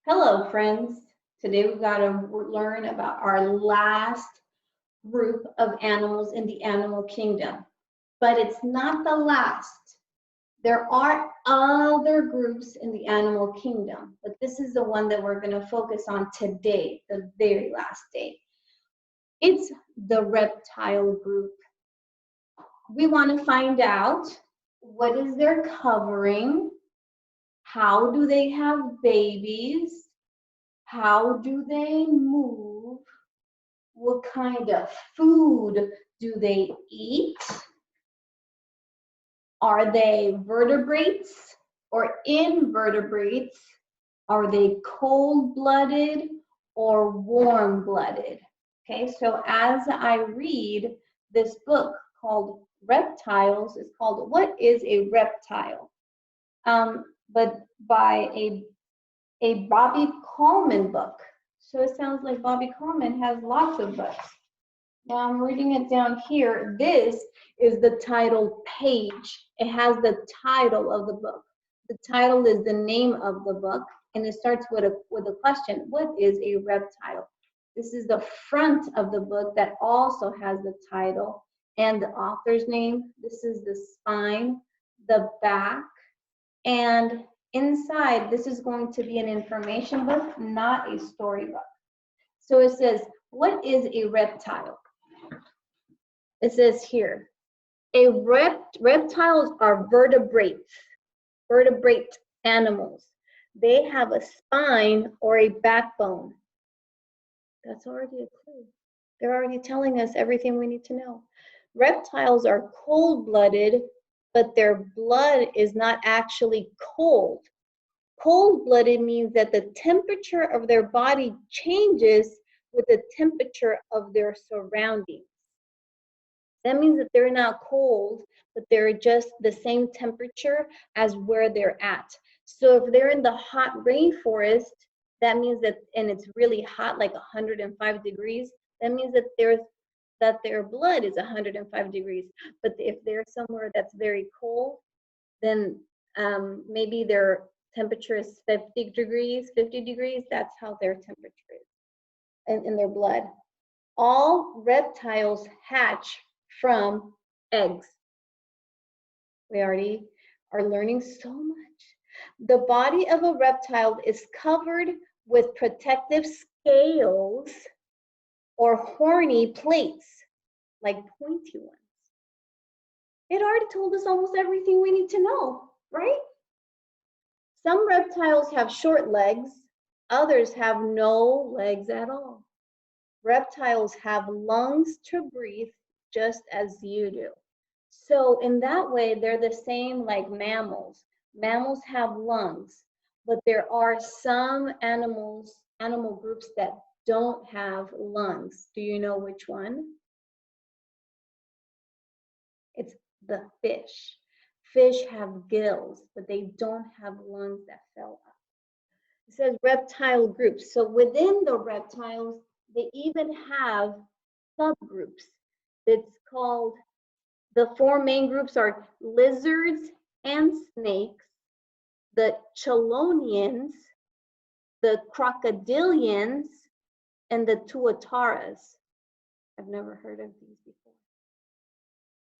Hello, friends. Today we've got to learn about our last group of animals in the animal kingdom. But it's not the last. There are other groups in the animal kingdom, but this is the one that we're going to focus on today, the very last day. It's the reptile group. We want to find out what is their covering, how do they have babies, how do they move? What kind of food do they eat? Are they vertebrates or invertebrates? Are they cold-blooded or warm-blooded? Okay, so as I read this book called Reptiles, it's called What is a Reptile? But by a Bobby Coleman book. So it sounds like Bobby Coleman has lots of books. Now I'm reading it down here. This is the title page. It has the title of the book. The title is the name of the book, and it starts with a question. What is a reptile? This is the front of the book that also has the title and the author's name. This is the spine, the back, and inside, this is going to be an information book, not a storybook. So it says, what is a reptile? It says here, reptiles are vertebrate animals. They have a spine or a backbone. That's already a clue. They're already telling us everything we need to know. Reptiles are cold-blooded, but their blood is not actually cold. Cold-blooded means that the temperature of their body changes with the temperature of their surroundings. That means that they're not cold, but they're just the same temperature as where they're at. So if they're in the hot rainforest, that means that, and it's really hot, like 105 degrees, that means that their blood is 105 degrees. But if they're somewhere that's very cold, then maybe their temperature is 50 degrees, that's how their temperature is in their blood. All reptiles hatch from eggs. We already are learning so much. The body of a reptile is covered with protective scales or horny plates, like pointy ones. It already told us almost everything we need to know, right? Some reptiles have short legs, others have no legs at all. Reptiles have lungs to breathe just as you do. So in that way, they're the same like mammals. Mammals have lungs, but there are some animal groups that don't have lungs. Do you know which one? It's the fish. Fish have gills, but they don't have lungs that fill up. It says reptile groups. So within the reptiles, they even have subgroups. It's called, the four main groups are lizards and snakes, the chelonians, the crocodilians, and the tuataras. I've never heard of these before.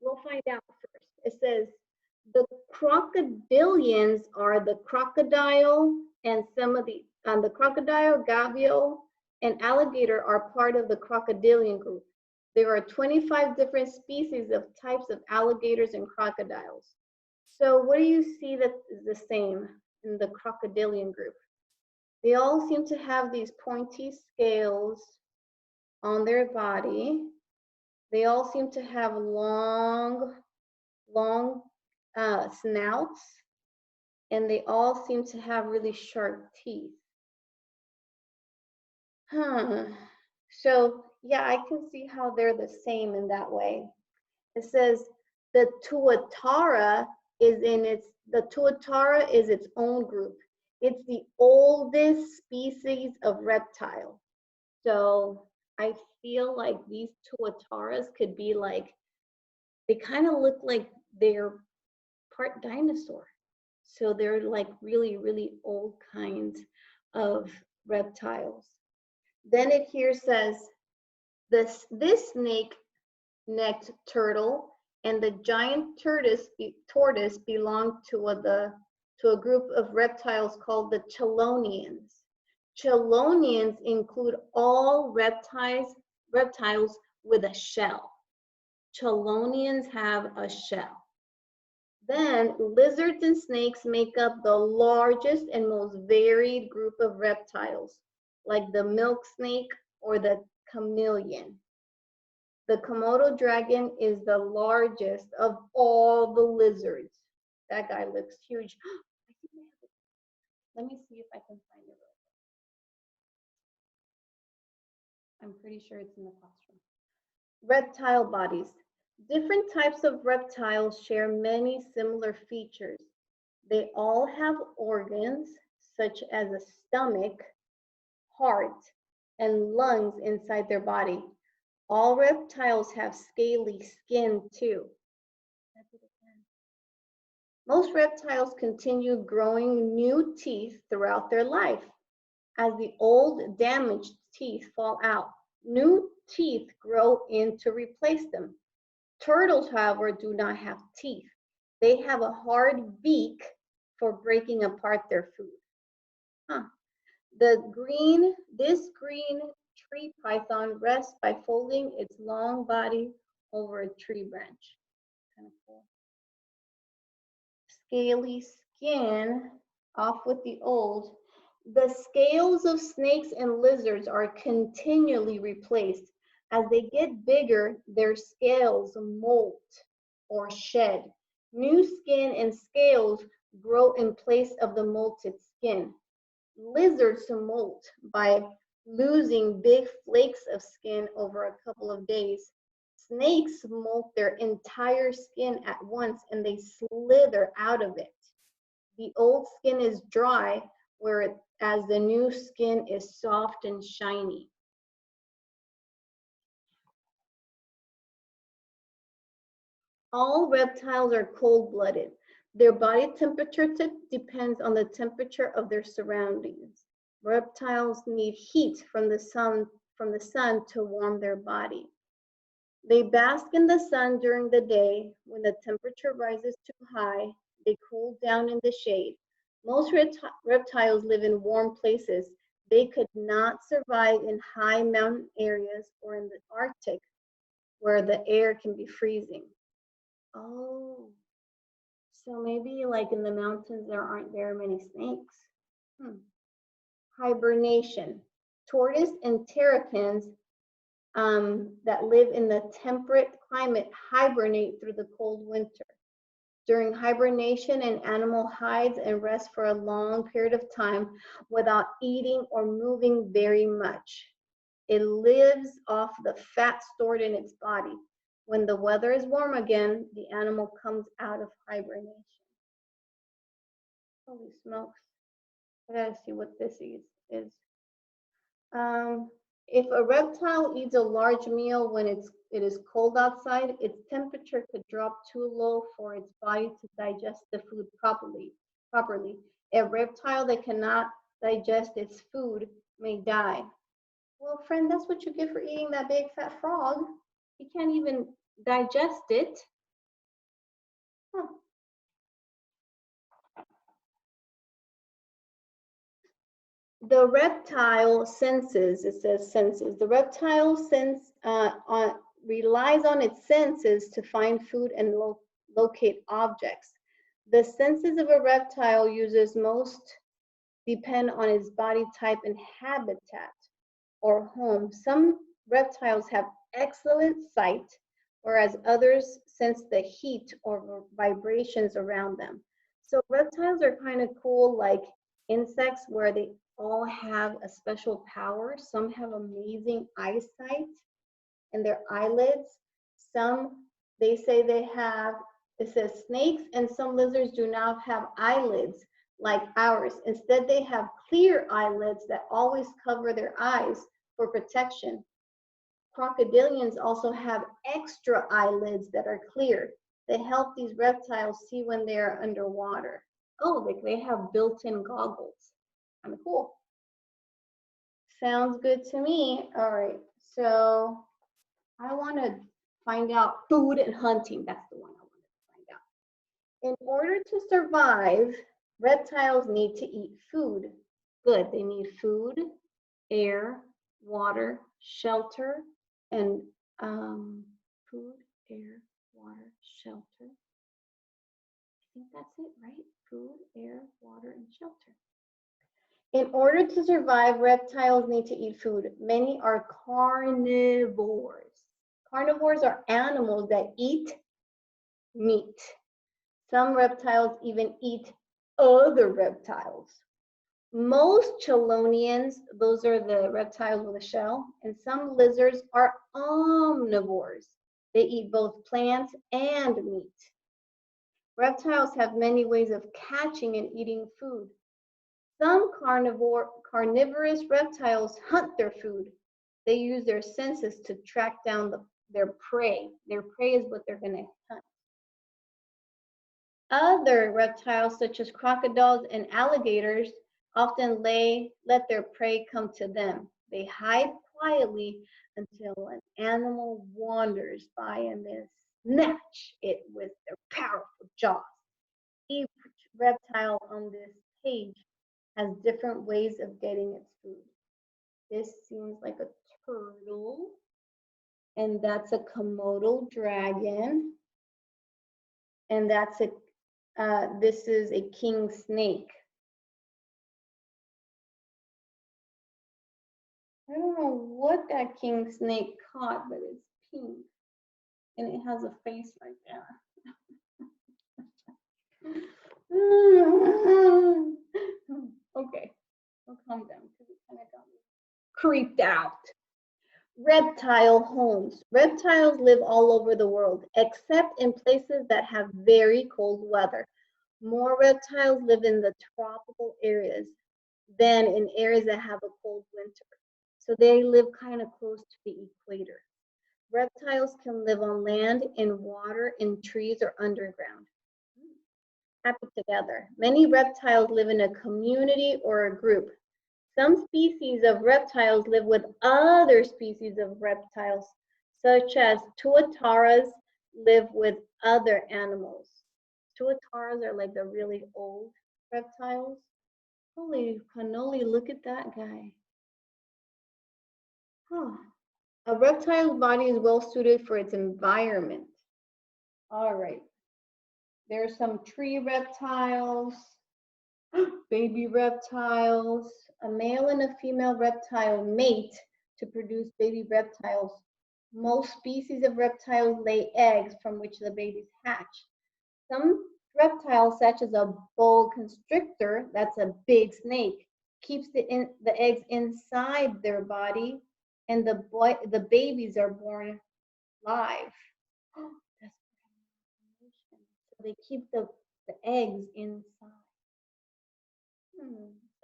We'll find out first. It says the crocodilians are the crocodile and some of the crocodile, gavial, and alligator are part of the crocodilian group. There are 25 different species of types of alligators and crocodiles. So what do you see that is the same in the crocodilian group? They all seem to have these pointy scales on their body. They all seem to have long snouts, and they all seem to have really sharp teeth. So yeah, I can see how they're the same in that way. It says the tuatara is its own group. It's the oldest species of reptile. So I feel like these tuataras could be like, they kind of look like they're part dinosaur. So they're like really, really old kinds of reptiles. Then it here says this snake-necked turtle and the giant tortoise belong to a group of reptiles called the chelonians. Chelonians include all reptiles with a shell. Chelonians have a shell. Then lizards and snakes make up the largest and most varied group of reptiles, like the milk snake or the chameleon. The Komodo dragon is the largest of all the lizards. That guy looks huge. Let me see if I can find it. I'm pretty sure it's in the classroom. Reptile bodies. Different types of reptiles share many similar features. They all have organs, such as a stomach, heart, and lungs inside their body. All reptiles have scaly skin too. Most reptiles continue growing new teeth throughout their life. As the old damaged teeth fall out, new teeth grow in to replace them. Turtles, however, do not have teeth. They have a hard beak for breaking apart their food. Huh. This green tree python rests by folding its long body over a tree branch. Kind of cool. Scaly skin, off with the old. The scales of snakes and lizards are continually replaced. As they get bigger, their scales molt or shed. New skin and scales grow in place of the molted skin. Lizards molt by losing big flakes of skin over a couple of days. Snakes molt their entire skin at once and they slither out of it. The old skin is dry, whereas the new skin is soft and shiny. All reptiles are cold-blooded. Their body temperature depends on the temperature of their surroundings. Reptiles need heat from the sun to warm their body. They bask in the sun during the day. When the temperature rises too high, they cool down in the shade. Most reptiles live in warm places. They could not survive in high mountain areas or in the Arctic, where the air can be freezing. Oh, so maybe like in the mountains, there aren't very many snakes. Hibernation. Tortoise and terrapins that live in the temperate climate hibernate through the cold winter. During hibernation, an animal hides and rests for a long period of time without eating or moving very much. It lives off the fat stored in its body. When the weather is warm again, the animal comes out of hibernation. Holy smokes. I gotta see what this is. If a reptile eats a large meal when it is cold outside, its temperature could drop too low for its body to digest the food properly. A reptile that cannot digest its food may die. Well, friend, that's what you get for eating that big fat frog. You can't even digest it. Huh. The reptile senses, it says senses. The reptile relies on its senses to find food and locate objects. The senses of a reptile uses most depend on its body type and habitat or home. Some reptiles have excellent sight, whereas others sense the heat or vibrations around them. So reptiles are kind of cool, like insects, where they all have a special power. Some have amazing eyesight in their eyelids. Some, they say they have, it says snakes and some lizards do not have eyelids like ours. Instead, they have clear eyelids that always cover their eyes for protection. Crocodilians also have extra eyelids that are clear. They help these reptiles see when they are underwater. Oh, like they have built-in goggles. Kind of cool. Sounds good to me. All right, so I want to find out food and hunting. That's the one I want to find out. In order to survive, reptiles need to eat food. Good, they need food, air, water, shelter, and food, air, water, shelter. I think that's it, right? Food, air, water, and shelter. In order to survive, reptiles need to eat food. Many are carnivores. Carnivores are animals that eat meat. Some reptiles even eat other reptiles. Most chelonians, those are the reptiles with a shell, and some lizards are omnivores. They eat both plants and meat. Reptiles have many ways of catching and eating food. Some carnivorous reptiles hunt their food. They use their senses to track down their prey. Their prey is what they're going to hunt. Other reptiles, such as crocodiles and alligators, often let their prey come to them. They hide quietly until an animal wanders by and then snatch it with their powerful jaws. Each reptile on this page has different ways of getting its food. This seems like a turtle, and that's a Komodo dragon, and that's this is a king snake. I don't know what that king snake caught, but it's pink, and it has a face like that. Okay, I'll calm down because it kind of got me creeped out. Reptile homes. Reptiles live all over the world, except in places that have very cold weather. More reptiles live in the tropical areas than in areas that have a cold winter. So they live kind of close to the equator. Reptiles can live on land, in water, in trees, or underground. Happy together. Many reptiles live in a community or a group. Some species of reptiles live with other species of reptiles, such as tuataras live with other animals. Tuataras are like the really old reptiles. Holy cannoli, look at that guy. Huh. A reptile's body is well suited for its environment. All right. There are some tree reptiles, baby reptiles. A male and a female reptile mate to produce baby reptiles. Most species of reptiles lay eggs from which the babies hatch. Some reptiles, such as a boa constrictor, that's a big snake, keeps the eggs inside their body, and the babies are born live. That's so they keep the eggs inside.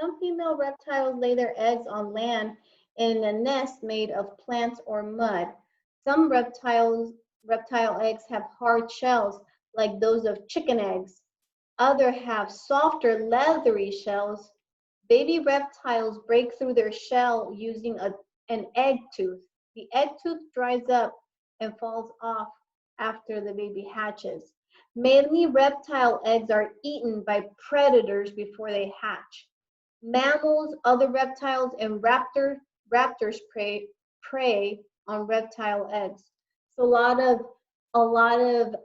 Some female reptiles lay their eggs on land in a nest made of plants or mud. Some reptile eggs have hard shells like those of chicken eggs. Others have softer, leathery shells. Baby reptiles break through their shell using an egg tooth. The egg tooth dries up and falls off after the baby hatches. Many reptile eggs are eaten by predators before they hatch. Mammals, other reptiles, and raptors prey on reptile eggs. So a lot of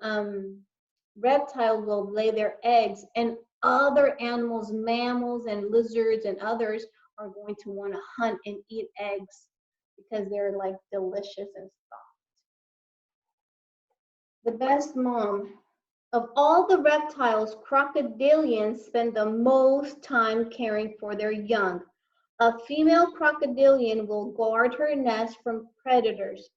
reptiles will lay their eggs, and other animals, mammals and lizards and others are going to want to hunt and eat eggs because they're like delicious and soft. The best mom. Of all the reptiles, crocodilians spend the most time caring for their young. A female crocodilian will guard her nest from predators.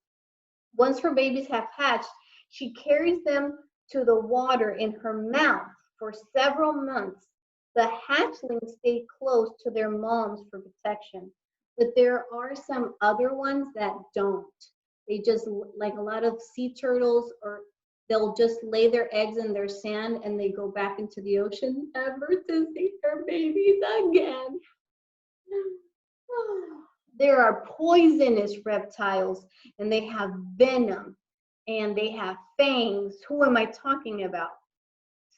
Once her babies have hatched, she carries them to the water in her mouth for several months. The hatchlings stay close to their moms for protection, but there are some other ones that don't. They just, like a lot of sea turtles, or they'll just lay their eggs in their sand and they go back into the ocean never to see their babies again. There are poisonous reptiles, and they have venom, and they have fangs. Who am I talking about?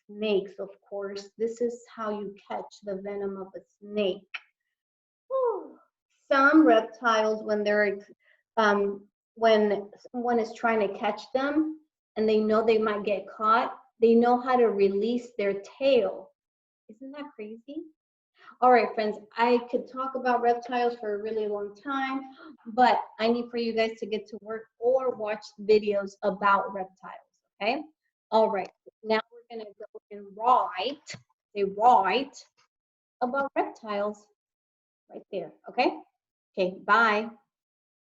Snakes, of course. This is how you catch the venom of a snake. Whew. Some reptiles, when someone is trying to catch them and they know they might get caught, they know how to release their tail. Isn't that crazy? All right, friends, I could talk about reptiles for a really long time, but I need for you guys to get to work or watch videos about reptiles, okay? All right, now we're gonna go and write about reptiles right there, okay? Okay, bye.